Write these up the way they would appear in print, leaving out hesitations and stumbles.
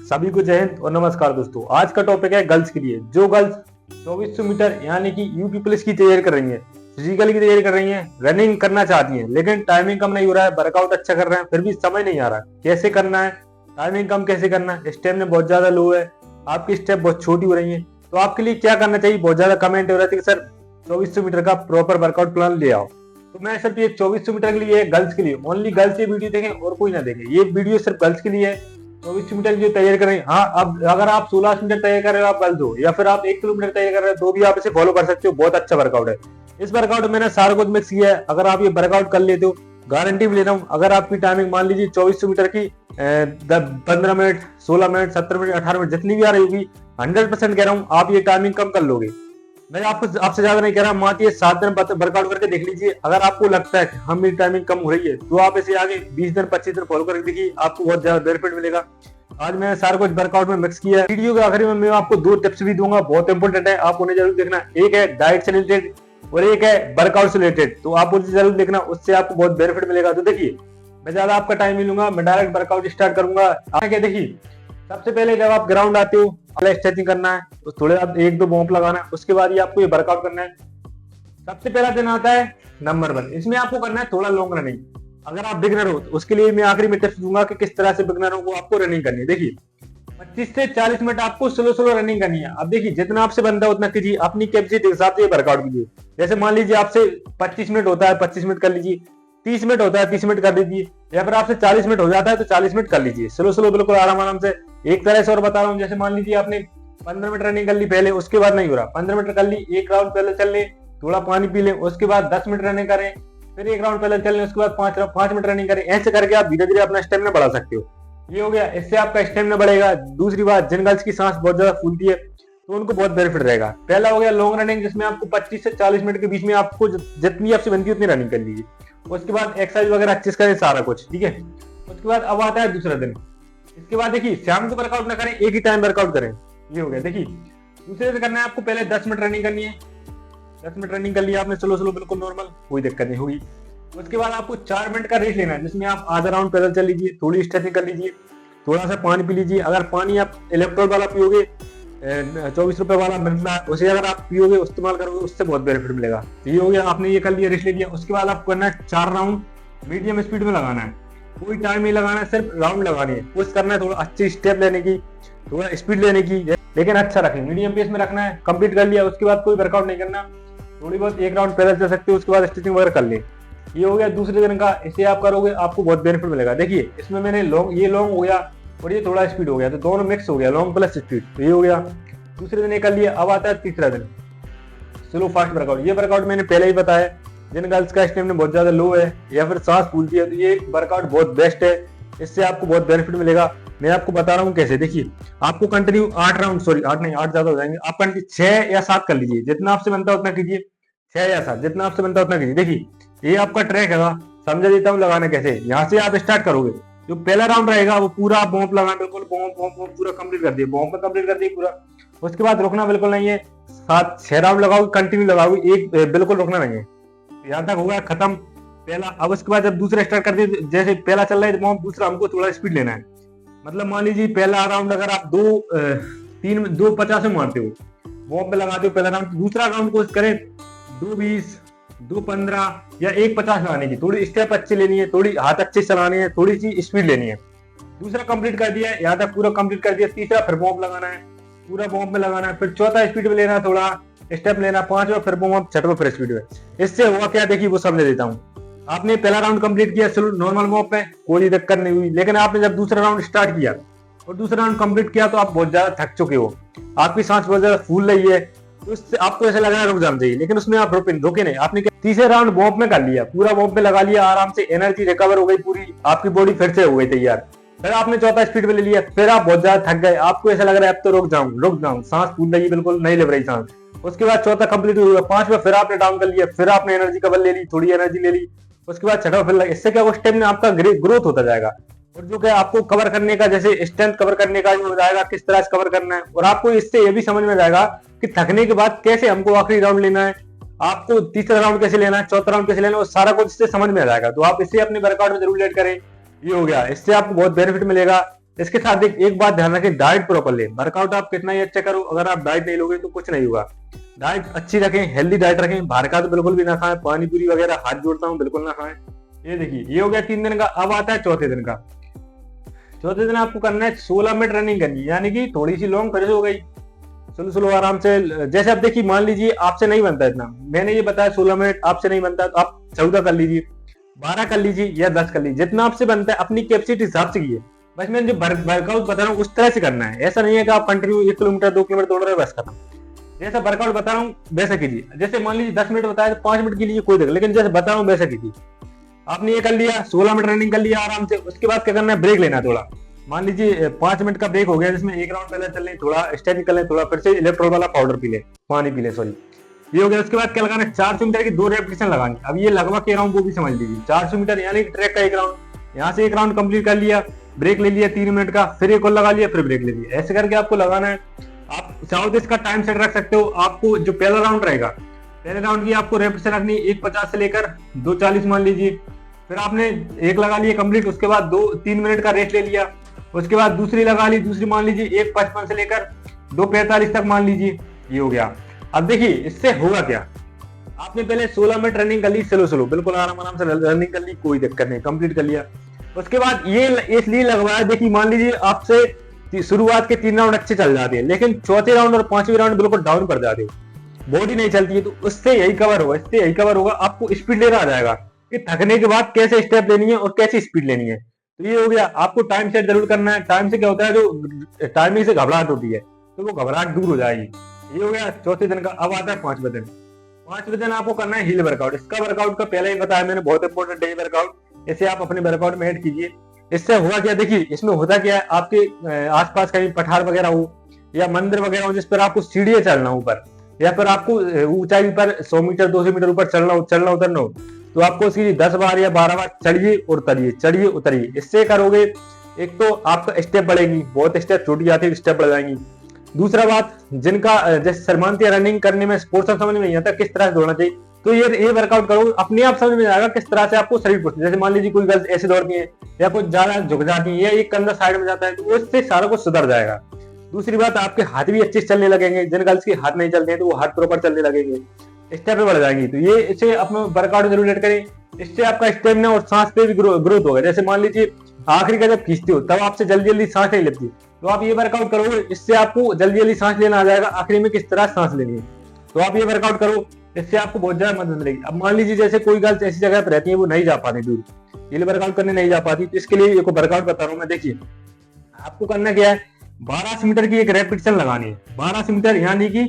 सभी को जय हिंद और नमस्कार दोस्तों। आज का टॉपिक है गर्ल्स के लिए। जो गर्ल्स 2400 मीटर यानी कि यूपी पुलिस की तैयारी कर रही हैं, फिजिकल की तैयारी कर रही हैं, रनिंग करना चाहती हैं, लेकिन टाइमिंग कम नहीं हो रहा है, वर्कआउट अच्छा कर रहे हैं, फिर भी समझ नहीं आ रहा कैसे करना है, टाइमिंग कम कैसे करना है, स्टेमिना बहुत ज्यादा लो है, आपकी स्टेप बहुत छोटी हो रही है, तो आपके लिए क्या करना चाहिए। बहुत ज्यादा कमेंट हो रहे थे कि सर 2400 मीटर का प्रॉपर वर्कआउट प्लान ले आओ। तो मैं सिर्फ ये 2400 मीटर के लिए, गर्ल्स के लिए, ओनली गर्ल्स ये वीडियो देखें और कोई ना देखे। ये वीडियो सिर्फ गर्ल्स के लिए है। 2400 मीटर की जो तैयारी कर रहे हैं, हाँ, अब अगर आप 1600 मीटर तैयारी कर रहे हो, आप गर्ल्स हो, या फिर आप 1 किलोमीटर तैयारी कर रहे हो, तो भी आप इसे फॉलो कर सकते हो। बहुत अच्छा वर्कआउट है। इस वर्कआउट में मैंने सारा कुछ मिक्स किया है। अगर आप ये वर्कआउट कर लेते हो, गारंटी भी ले रहा हूँ, अगर आपकी टाइमिंग मान लीजिए 2400 मीटर की 15 मिनट, 16 मिनट, 17 मिनट, 18 मिनट जितनी भी आ रही होगी, 100% कह रहा हूँ आप ये टाइमिंग कम कर लोगे। मैं आपसे ज्यादा नहीं कह रहा, मात्र ये 7 दिन वर्कआउट करके देख लीजिए। अगर आपको लगता है कि हम मेरी टाइमिंग कम हो रही है, तो आप इसे आगे 20 दिन 25 दिन फॉलो करके देखिए, आपको बहुत ज्यादा बेनिफिट मिलेगा। आज मैंने सारा कुछ वर्कआउट में मिक्स किया है। वीडियो के आखिरी में मैं आपको 2 टिप्स भी दूंगा, बहुत इंपॉर्टेंट है, आप उन्हें जरूर देखना। एक है डाइट से रिलेटेड और एक है वर्कआउट से रिलेटेड, तो आप उसे जरूर देखना, उससे आपको बहुत बेनिफिट मिलेगा। तो देखिए, मैं ज्यादा आपका टाइम नहीं लूंगा, मैं डायरेक्ट वर्कआउट स्टार्ट करूंगा। आगे देखिए, सबसे पहले जब आप ग्राउंड आते हो, स्ट्रेचिंग करना है, तो थोड़े आप 1-2 बॉम्प लगाना है, उसके बाद ही आपको ये वर्कआउट करना है। सबसे पहला दिन आता है नंबर 1, इसमें आपको करना है थोड़ा लॉन्ग रनिंग। अगर आप बिगनर हो तो उसके लिए मैं आखिरी में टिप्स दूंगा कि किस तरह से बिगनरों को आपको रनिंग करनी है। देखिए, 25 से 40 मिनट आपको स्लो रनिंग करनी है। अब देखिए, जितना आपसे बनता है उतना कीजिए, अपनी कैपेसिटी के हिसाब से वर्कआउट कीजिए। जैसे मान लीजिए आपसे 25 मिनट होता है, 25 मिनट कर लीजिए, 30 मिनट होता है, 30 मिनट कर लीजिए, या फिर आपसे 40 मिनट हो जाता है तो 40 मिनट कर लीजिए। स्लो बिल्कुल आराम से। एक तरह से और बता रहा हूँ, जैसे मान लीजिए आपने 15 मिनट रनिंग कर ली पहले, उसके बाद नहीं हो रहा, 15 मिनट कर ली, एक राउंड पहले चल ले, थोड़ा पानी पी लें, उसके बाद 10 मिनट रनिंग करें, फिर एक राउंड पहले चल लें, उसके बाद 5 मिनट रनिंग करें। ऐसे करके आप धीरे धीरे अपना स्टेमिना बढ़ा सकते हो। ये हो गया, इससे आपका स्टेमिना बढ़ेगा। दूसरी बात, जिन गर्ल्स की सांस बहुत ज्यादा फूलती है तो उनको बहुत बेनिफिट रहेगा। पहला हो गया लॉन्ग रनिंग, जिसमें आपको 25 से 40 मिनट के बीच में आपको जितनी आपसे बनती है उतनी रनिंग कर लीजिए। उसके बाद एक्सरसाइज वगैरह अच्छे से करें, सारा कुछ ठीक है। उसके बाद अब आता है दूसरा दिन। इसके बाद देखिए, शाम को वर्कआउट ना करें, एक ही टाइम वर्कआउट करें। ये हो गया। देखिए, दूसरे से करना है आपको, पहले 10 मिनट रनिंग करनी है। 10 मिनट रनिंग कर लिया आपने, स्लो बिल्कुल नॉर्मल, कोई दिक्कत नहीं होगी। उसके बाद आपको 4 मिनट का रेस्ट लेना है, जिसमें आप आधा राउंड पैदल चल लीजिए, थोड़ी स्ट्रेचिंग कर लीजिए, थोड़ा सा पानी पी लीजिए। अगर पानी आप इलेक्ट्रोल वाला पियोगे, 24 रुपए वाला मिलता है, उसे अगर आप पियोगे, इस्तेमाल करोगे, उससे बहुत बेनिफिट मिलेगा। ये हो गया, आपने ये कर लिया, रेस्ट ले लिया। उसके बाद आपको करना है 4 राउंड मीडियम स्पीड में लगाना है। कोई टाइम नहीं लगाना है, सिर्फ राउंड लगानी है। पुश करना है, थोड़ा अच्छी स्टेप लेने की, थोड़ा स्पीड लेने की, लेकिन अच्छा रखें, मीडियम पेस में रखना है। कंप्लीट कर लिया, उसके बाद कोई वर्कआउट नहीं करना, थोड़ी बहुत एक राउंड पैदल चल सकते हो, उसके बाद स्ट्रेचिंग वगैरह कर ले। ये हो गया दूसरे दिन का। इसे आप करोगे, आपको बहुत बेनिफिट मिलेगा। देखिए, इसमें मैंने ये लॉन्ग हो गया और ये थोड़ा स्पीड हो गया, तो दोनों मिक्स हो गया, लॉन्ग प्लस स्पीड। तो ये हो गया, दूसरे दिन ये कर लिया। अब आता है तीसरा दिन, स्लो फास्ट वर्कआउट। ये वर्कआउट मैंने पहले ही बताया, जिन गर्ल्स का स्टेमिना बहुत ज्यादा लो है या फिर सांस फूलती है, तो ये वर्कआउट बहुत बेस्ट है। इससे आपको बहुत बेनिफिट मिलेगा। मैं आपको बता रहा हूँ कैसे। देखिए, आपको कंटिन्यू 8 राउंड, सॉरी 8 नहीं, 8 ज्यादा हो जाएंगे, आप कंटिन्यू 6 या 7 कर लीजिए, जितना आपसे बनता है उतना कीजिए। 6 या 7 जितना आपसे बनता है उतना कीजिए। देखिए, ये आपका ट्रैक है, समझा देता हूँ लगाना कैसे। यहाँ से आप स्टार्ट करोगे, जो पहला राउंड रहेगा वो पूरा बॉम्प लगाना, बिल्कुल बॉम्प पूरा कंप्लीट कर दिए, बॉम्प में कंप्लीट कर दिए पूरा। उसके बाद रुकना बिल्कुल नहीं है, 7-6 राउंड लगाओगे, कंटिन्यू लगाओगे, एक बिल्कुल रुकना नहीं है। यहाँ तक होगा खत्म पहला। अब उसके बाद जब दूसरा स्टार्ट कर दिए, जैसे पहला चल रहा है बॉम्प, दूसरा हमको थोड़ा स्पीड लेना है। मतलब मान लीजिए पहला राउंड अगर आप 2:50 में मारते हो, बॉम्प पे लगाते हो पहला राउंड, दूसरा राउंड कोशिश करें 2:20, 2:15 या 1:50 लगाने की। थोड़ी स्टेप अच्छी लेनी है, थोड़ी हाथ अच्छे चलाने हैं, थोड़ी सी स्पीड लेनी है। दूसरा कंप्लीट कर दिया, यहाँ तक पूरा कंप्लीट कर दिया। तीसरा फिर बॉम्प लगाना है, पूरा बॉम्प में लगाना है। फिर चौथा स्पीड में लेना है, थोड़ा स्टेप लेना। 5वां फिर बॉम्प, 6वां फिर स्पीड में। इससे हुआ क्या, देखिए वो समझ देता हूँ। आपने पहला राउंड कंप्लीट किया नॉर्मल बॉम्प में, कोई दिक्कत नहीं हुई, लेकिन आपने जब दूसरा राउंड स्टार्ट किया और दूसरा राउंड कंप्लीट किया, तो आप बहुत ज्यादा थक चुके हो, आपकी सांस बहुत ज्यादा फूल रही है, तो उससे आपको ऐसा लग रहा है रुक जाना चाहिए, लेकिन उसमें आप रुके नहीं। आपने तीसरे राउंड बॉम्प में कर लिया, पूरा बॉम्प में लगा लिया, आराम से एनर्जी रिकवर हो गई पूरी, आपकी बॉडी फिर से हो गई तैयार। फिर आपने चौथा स्पीड में ले लिया, फिर आप बहुत ज्यादा थक गए, आपको ऐसा लग रहा है अब तो रुक जाऊं, सांस फूल रही है, बिल्कुल नहीं ले रही सांस। उसके बाद चौथा कंप्लीट हुआ, 5वां फिर आपने डाउन कर लिया, फिर आपने एनर्जी का बल ले ली, थोड़ी एनर्जी ले ली। उसके बाद 6वां फिर, इससे क्या उस टाइम में आपका ग्रोथ होता जाएगा, और जो क्या आपको कवर करने का, जैसे स्ट्रेंथ कवर करने का जो हो जाएगा, किस तरह से कवर करना है, और आपको इससे ये भी समझ में जाएगा कि थकने के बाद कैसे हमको आखिरी राउंड लेना है, आपको तीसरा राउंड कैसे लेना है, चौथा राउंड कैसे लेना है, वो सारा कुछ इससे समझ में आ जाएगा। तो आप इसे अपने वर्कआउट में जरूर ऐड करें। ये हो गया, इससे आपको बहुत बेनिफिट मिलेगा। इसके साथ एक बात ध्यान रखें, डाइट प्रॉपर लें। वर्कआउट आप कितना ही अच्छा करो, अगर आप डाइट नहीं लोगे तो कुछ नहीं होगा। डाइट अच्छी रखें, हेल्दी डाइट रखें, बाहर का तो बिल्कुल भी ना खाएं, पानी पूरी वगैरह हाथ जोड़ता हूँ बिल्कुल ना खाएं। ये देखिए, ये हो गया 3 दिन का। अब आता है चौथे दिन का। चौथे दिन आपको करना है 16 मिनट रनिंग करनी, यानी कि थोड़ी सी लॉन्ग फिर हो गई, स्लो स्लो आराम से। जैसे अब देखिए, मान लीजिए आपसे नहीं बनता इतना, मैंने ये बताया 16 मिनट आपसे नहीं बनता तो आप 14 कर लीजिए, 12 कर लीजिए या 10 कर लीजिए, जितना आपसे बनता है अपनी कैपेसिटी हिसाब से कीजिए। बस मैं जो वर्कआउट बता रहा हूँ उस तरह से करना है। ऐसा नहीं है कि आप कंटिन्यू 1 किलोमीटर 2 किलोमीटर दौड़ रहे हो बस खत्म। जैसा वर्कआउट बता रहा हूँ वैसा कीजिए। जैसे मान लीजिए 10 मिनट बताया तो 5 मिनट के लिए कोई देख, लेकिन जैसे बता रहा हूँ वैसा कीजिए। आपने ये कर लिया, 16 मिनट रनिंग कर लिया आराम से। उसके बाद क्या करना है, ब्रेक लेना है थोड़ा। मान लीजिए 5 मिनट का ब्रेक हो गया, जिसमें 1 राउंड पहले चल लें, थोड़ा स्ट्रेचिंग कर लें, थोड़ा फिर से इलेक्ट्रोल वाला पाउडर पी ले, पानी पी ले, सॉरी। ये हो गया। उसके बाद क्या लगाना है, 400 मीटर की 2 रेपिटेशन लगानी। अब ये लगवा के राउंड वो भी समझ लीजिए, 400 मीटर यानी ट्रैक का 1 राउंड। यहाँ से 1 राउंड कंप्लीट कर लिया, ब्रेक ले लिया 3 मिनट का, फिर एक और लगा लिया, फिर ब्रेक ले लिया। ऐसे करके आपको लगाना है। आप चाहो तो इसका टाइम सेट रख सकते हो। आपको जो पहला राउंड रहेगा, पहले राउंड की आपको रेपिटेशन रखनी 150 से लेकर 240 मान लीजिए। फिर आपने एक लगा लिया कंप्लीट, उसके बाद 2-3 मिनट का रेस्ट ले लिया। उसके बाद दूसरी लगा ली, दूसरी मान लीजिए 155 से लेकर 245 तक मान लीजिए। ये हो गया। अब देखिए इससे होगा क्या, आपने पहले 16 मिनट रनिंग कर ली, स्लो स्लो बिल्कुल आराम से रनिंग कर ली, कोई दिक्कत नहीं, कंप्लीट कर लिया। उसके बाद ये इसलिए लगवाया, देखिए मान लीजिए आपसे शुरुआत के 3 राउंड अच्छे चल जाते हैं, लेकिन चौथे राउंड और 5वें राउंड बिल्कुल डाउन पड़ जाते हो, बॉडी नहीं चलती है, तो उससे यही कवर होगा, इससे यही कवर होगा। आपको स्पीड लेना आ जाएगा कि थकने के बाद कैसे स्टेप लेनी है और कैसे स्पीड लेनी है। तो ये हो गया। आपको टाइम सेट जरूर करना है। टाइम से क्या होता है, जो टाइमिंग से घबराहट होती है तो वो घबराहट दूर हो जाएगी। ये हो गया चौथे दिन का। अब आता है 5वें दिन। 5वें दिन आपको करना है हील वर्कआउट। इसका वर्कआउट का पहले ही बताया मैंने, बहुत इंपॉर्टेंट है वर्कआउट। इसे आप अपने वर्कआउट में ऐड कीजिए। इससे होगा क्या, देखिए इसमें होता क्या है, आपके आसपास कहीं पठार वगैरह हो या मंदिर वगैरह हो जिस पर आपको सीढ़ियां चढ़ना ऊपर, या फिर आपको ऊंचाई पर 100 मीटर 200 मीटर ऊपर चलना उतरना हो, तो आपको उसकी 10 बार या 12 बार चढ़िए और उतरिए, चढ़िए उतरिए। इससे करोगे, एक तो आपका स्टेप बढ़ेगी, बहुत स्टेप छूट जाती है, स्टेप बढ़ जाएंगी। दूसरा बात, जिनका जैसे शर्मांती रनिंग करने में पोर्शन समझ में नहीं आता किस तरह से दौड़ना चाहिए, तो ये वर्कआउट करो, अपने आप समझ में आएगा किस तरह से आपको शरीर पोर्शन। जैसे मान लीजिए कोई गर्ल्स ऐसे दौड़ती है या कुछ ज्यादा झुक जाती है या एक कंधा साइड में जाता है, तो उससे सारा कुछ सुधर जाएगा। दूसरी बात, आपके हाथ भी अच्छे से चलने लगेंगे। जिन गर्ल्स के हाथ नहीं चलते हैं तो वो हाथ प्रॉपर चलने लगेंगे, स्टेप पे बढ़ जाएंगी। तो ये इसे अपने वर्कआउट जरूर ऐड करें। इससे आपका स्टेमिना और सांस पे भी ग्रोथ होगा। जैसे मान लीजिए आखिरी का जब खींचते हो तब आपसे जल्दी जल्दी सांस नहीं लगती, तो आप ये वर्कआउट करोगे, इससे आपको जल्दी जल्दी सांस लेना आ जाएगा, आखिरी में किस तरह सांस लेनी है। तो आप ये वर्कआउट करो, इससे आपको बहुत ज्यादा मदद मिलेगी। अब मान लीजिए जैसे कोई गर्ल्स ऐसी जगह पर रहती है वो नहीं जा पाती दूर, ये वर्कआउट करने नहीं जा पाती, तो इसके लिए एक वर्कआउट बता रहा हूँ मैं। देखिए आपको करना क्या है, 1200 मीटर की एक रेपिटेशन लगानी है। 1200 मीटर यानी कि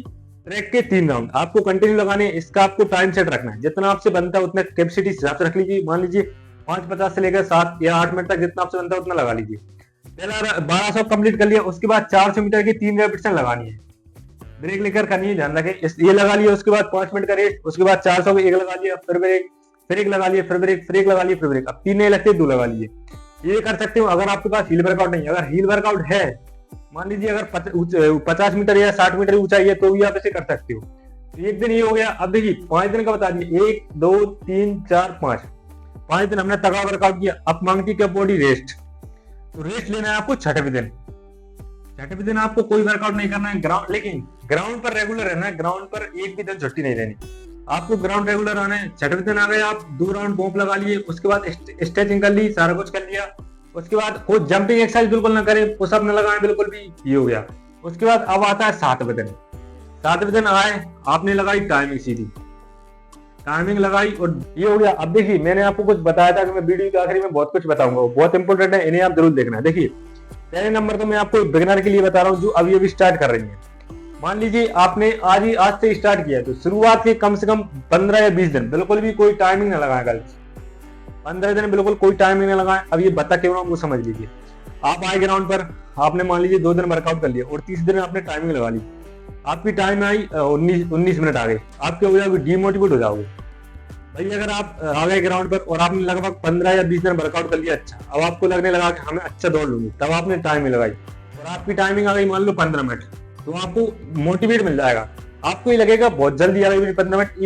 ट्रैक के 3 राउंड आपको कंटिन्यू लगाने हैं। इसका आपको टाइम सेट रखना है, जितना आपसे बनता है उतना कैपेसिटी हिसाब से रख लीजिए। मान लीजिए 5:50 से लेकर 7 या 8 मिनट तक जितना आपसे बनता है उतना लगा लीजिए। पहला 1200 कंप्लीट कर लिया, उसके बाद 400 मीटर की 3 रेपिटेशन लगानी है, ब्रेक लेकर करनी है, ध्यान रखें। ये लगा लिया, उसके बाद 5 मिनट का रेस्ट, उसके बाद 400 एक लगा लिया, फिर ब्रेक, फिर एक लगा लिया, फिर ब्रेक, फिर एक लगा लिया, फिर ब्रेक। अब 3 नहीं लगते 2 लगा लीजिए। ये कर सकते हो अगर आपके पास हील वर्कआउट नहीं है। अगर हील वर्कआउट है, मान लीजिए अगर 50 मीटर या 60 मीटर ऊंचाई है, तो भी आप इसे कर सकते हो। एक दिन ये हो गया। अब देखिए 5 दिन का बता दिए, 1 2 3 4 5 दिन हमने तगड़ा वर्कआउट किया। अब मांगती क्या बॉडी रेस्ट, तो रेस्ट लेना है आपको छठवें दिन। छठवें दिन आपको कोई वर्कआउट नहीं करना है ग्राउंड, लेकिन ग्राउंड पर रेगुलर रहना है। ग्राउंड पर एक भी दिन छुट्टी नहीं लेनी, आपको ग्राउंड रेगुलर आना है। छठवें दिन आ गए, आप 2 राउंड बॉम्ब लगा लिए, उसके बाद स्ट्रेचिंग कर ली, सारा कुछ कर लिया। उसके बाद कोई जंपिंग एक्सरसाइज बिल्कुल ना करें, पुशअप न लगाएं बिल्कुल भी। ये हो गया। उसके बाद अब आता है 7वें दिन। 7वें दिन आए, आपने लगाई टाइमिंग, सीधी टाइमिंग लगाई और ये हो गया। अब देखिए मैंने आपको कुछ बताया था कि मैं वीडियो के आखिरी में बहुत कुछ बताऊंगा, बहुत इंपॉर्टेंट है, इन्हें आप जरूर देखना है। देखिए पहले नंबर तो मैं आपको बिगिनर के लिए बता रहा हूँ जो अभी अभी स्टार्ट कर रही है। मान लीजिए आपने आज से स्टार्ट किया है, तो शुरुआत के कम से कम 15 या 20 दिन बिल्कुल भी कोई टाइमिंग ना लगाए। गर्ल्स 15 दिन बिल्कुल कोई टाइमिंग ना लगाए। अब ये बता क्यों वो समझ लीजिए। आप आए ग्राउंड पर, आपने मान लीजिए 2 दिन वर्कआउट कर लिया और 30 दिन आपने टाइमिंग लगा ली। आपकी टाइम आई 19 मिनट आ गए, आप क्या हो जाओगे, डीमोटिवेट हो जाओगे। भाई अगर आप आ गए ग्राउंड पर और आपने लगभग 15 या 20 दिन वर्कआउट कर लिया, अच्छा अब आपको लगने लगा कि हमें अच्छा दौड़ लूंगी, तब आपने टाइमिंग लगाई और आपकी टाइमिंग आ गई मान लो 15 मिनट, तो आपको मोटिवेट मिल जाएगा। आपको ये लगेगा बहुत जल्दी आ गई मेरी 15 मिनट,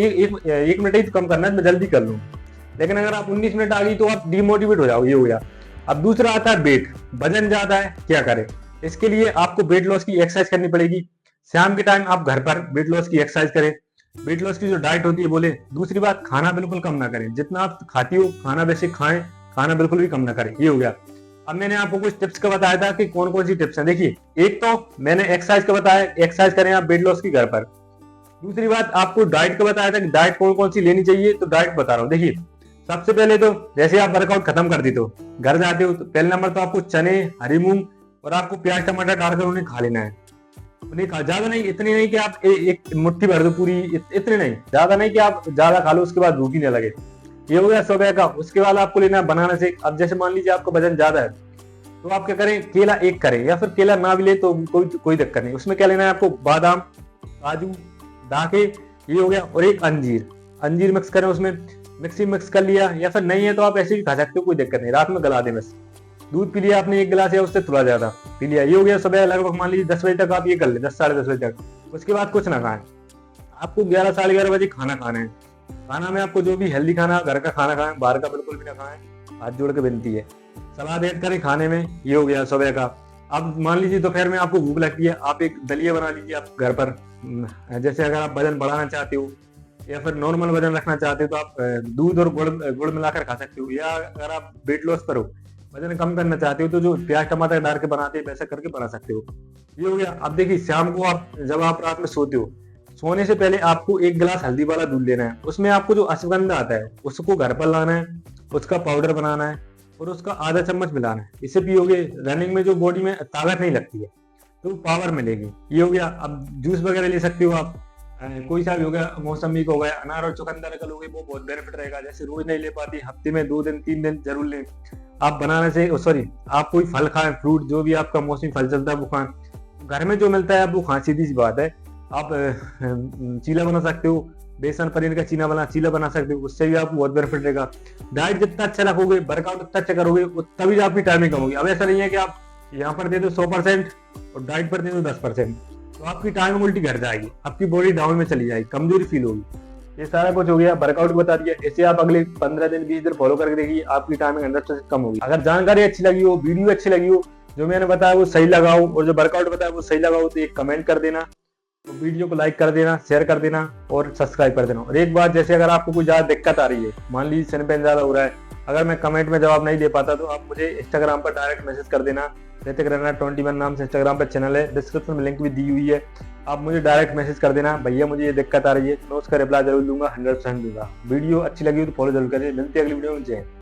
एक मिनट ही तो कम करना है, मैं जल्दी कर लूँ। लेकिन अगर आप 19 मिनट आ गई तो आप डीमोटिवेट हो जाओगे। ये हो गया। अब दूसरा आता है वेट, वजन ज्यादा है क्या करें। इसके लिए आपको वेट लॉस की एक्सरसाइज करनी पड़ेगी। शाम के टाइम आप घर पर वेट लॉस की एक्सरसाइज करें, वेट लॉस की जो डाइट होती है बोले। दूसरी बात, खाना बिल्कुल कम ना करें, जितना आप खाती हो खाना वैसे खाएं, खाना बिल्कुल भी कम ना करें। ये हो गया। अब मैंने आपको कुछ टिप्स का बताया था कि कौन कौन सी टिप्स हैं। देखिए, एक तो मैंने एक्सरसाइज का बताया, एक्सरसाइज करें आप वेट लॉस की घर पर। दूसरी बात, आपको डाइट का बताया था कि डाइट कौन कौन सी लेनी चाहिए, तो डाइट बता रहा हूँ। देखिए, सबसे पहले तो जैसे आप वर्कआउट खत्म कर देते हो, घर जाते हो, तो पहले नंबर तो आपको चने, हरी मूंग और आपको प्याज टमाटर डालकर उन्हें खा लेना है। उन्हें खा, ज्यादा नहीं, इतनी नहीं कि आप एक मुट्ठी भर दो पूरी, इतने नहीं, ज्यादा नहीं कि आप ज्यादा खा लो उसके बाद भूख ही ना लगे। ये हो गया सुबह का। उसके बाद आपको लेना है बनाना शेक। अब जैसे मान लीजिए आपका वजन ज्यादा है, तो आप क्या करें, केला एक करें, या फिर केला ना भी ले तो कोई दिक्कत नहीं। उसमें क्या लेना है आपको, बादाम, काजू, दाखे, ये हो गया, और एक अंजीर मिक्स करें उसमें, मिक्सी मिक्स कर लिया। या फिर नहीं है तो आप ऐसे भी खा सकते हो, कोई दिक्कत नहीं। रात में गला दें बस। दूध पी लिया आपने 1 गिलास या उससे थोड़ा ज्यादा पी लिया। ये हो गया सुबह लगभग मान लीजिए 10 बजे तक आप ये कर ले, 10 साढ़े 10 बजे तक। उसके बाद कुछ ना खाएं। आपको 11 साढ़े 11 बजे खाना खाना है। खाना में आपको जो भी हेल्दी खाना, घर का खाना खाएं, बाहर का बिल्कुल भी ना खाएं। हाथ जोड़ के विनती है, सलाद ऐड करें खाने में। ये हो गया सुबह का। अब मान लीजिए दोपहर में आपको भूख लगती है, आप एक दलिया बना लीजिए आप घर पर। जैसे अगर आप वजन बढ़ाना चाहते हो या फिर नॉर्मल वजन रखना चाहते हो, तो आप दूध और गुड़ मिलाकर खा सकते हो। या अगर आप वेट लॉस पर हो, वजन कम करना चाहते हो, तो जो प्याज टमाटर डाल के बनाते हैं वैसा करके बना सकते हो। ये हो गया। अब देखिए, शाम को आप जब आप रात में सोते हो, सोने से पहले आपको 1 गिलास हल्दी वाला दूध लेना है। उसमें आपको जो अश्वगंधा आता है उसको घर पर लाना है, उसका पाउडर बनाना है और उसका आधा चम्मच मिलाना है। इसे पियोगे, रनिंग में जो बॉडी में ताकत नहीं लगती है तो पावर मिलेगी। ये हो गया। अब जूस वगैरह ले सकते हो आप, कोई सा भी हो गया, मौसमी का हो गया, अनार और चुकंदर का लोगे वो बहुत बेनिफिट रहेगा। जैसे रोज नहीं ले पाती, हफ्ते में 2 दिन 3 दिन जरूर लें। आप बनाने से आप कोई फल खाएं, फ्रूट, जो भी आपका मौसमी फल चलता है वो खाएं। घर में जो मिलता है वो खाएं, सीधी सी बात है। आप चीला बना सकते हो, बेसन पनीर का चीला बना सकते हो, उससे भी आपको बहुत बेनिफिट रहेगा। डाइट जितना अच्छा रखोगे, वर्कआउट उतना अच्छा करोगे, तभी आपकी टाइमिंग कम होगी। अब ऐसा नहीं है कि आप यहाँ पर दे दो 100% और डाइट पर दे दो 10%, तो आपकी टाइमिंग उल्टी घट जाएगी, आपकी बॉडी डाउन में चली जाएगी, कमजोरी फील होगी। ये सारा कुछ हो गया, वर्कआउट बता दिया। इसे आप अगले 15 दिन 20 दिन फॉलो करके देखिए, आपकी टाइमिंग 100% कम होगी। अगर जानकारी अच्छी लगी हो, वीडियो अच्छी लगी हो, जो मैंने बताया वो सही लगाओ और जो वर्कआउट बताया वो सही लगाओ, तो एक कमेंट कर देना, तो वीडियो को लाइक कर देना, शेयर कर देना और सब्सक्राइब कर देना। और एक बात, जैसे अगर आपको कोई ज्यादा दिक्कत आ रही है, मान लीजिए सन पेन ज्यादा हो रहा है, अगर मैं कमेंट में जवाब नहीं दे पाता तो आप मुझे इंस्टाग्राम पर डायरेक्ट मैसेज कर देना। ऋतिक रैना 21 नाम से इंस्टाग्राम पर चैनल है, डिस्क्रिप्शन में लिंक भी दी हुई है। आप मुझे डायरेक्ट मैसेज कर देना, भैया मुझे ये दिक्कत आ रही है, मैं उसका रिप्लाई जरूर दूंगा, 100% दूंगा। वीडियो अच्छी लगी हो तो फॉलो जरूर करिए। मिलते हैं अगली वीडियो में। जय हिंद।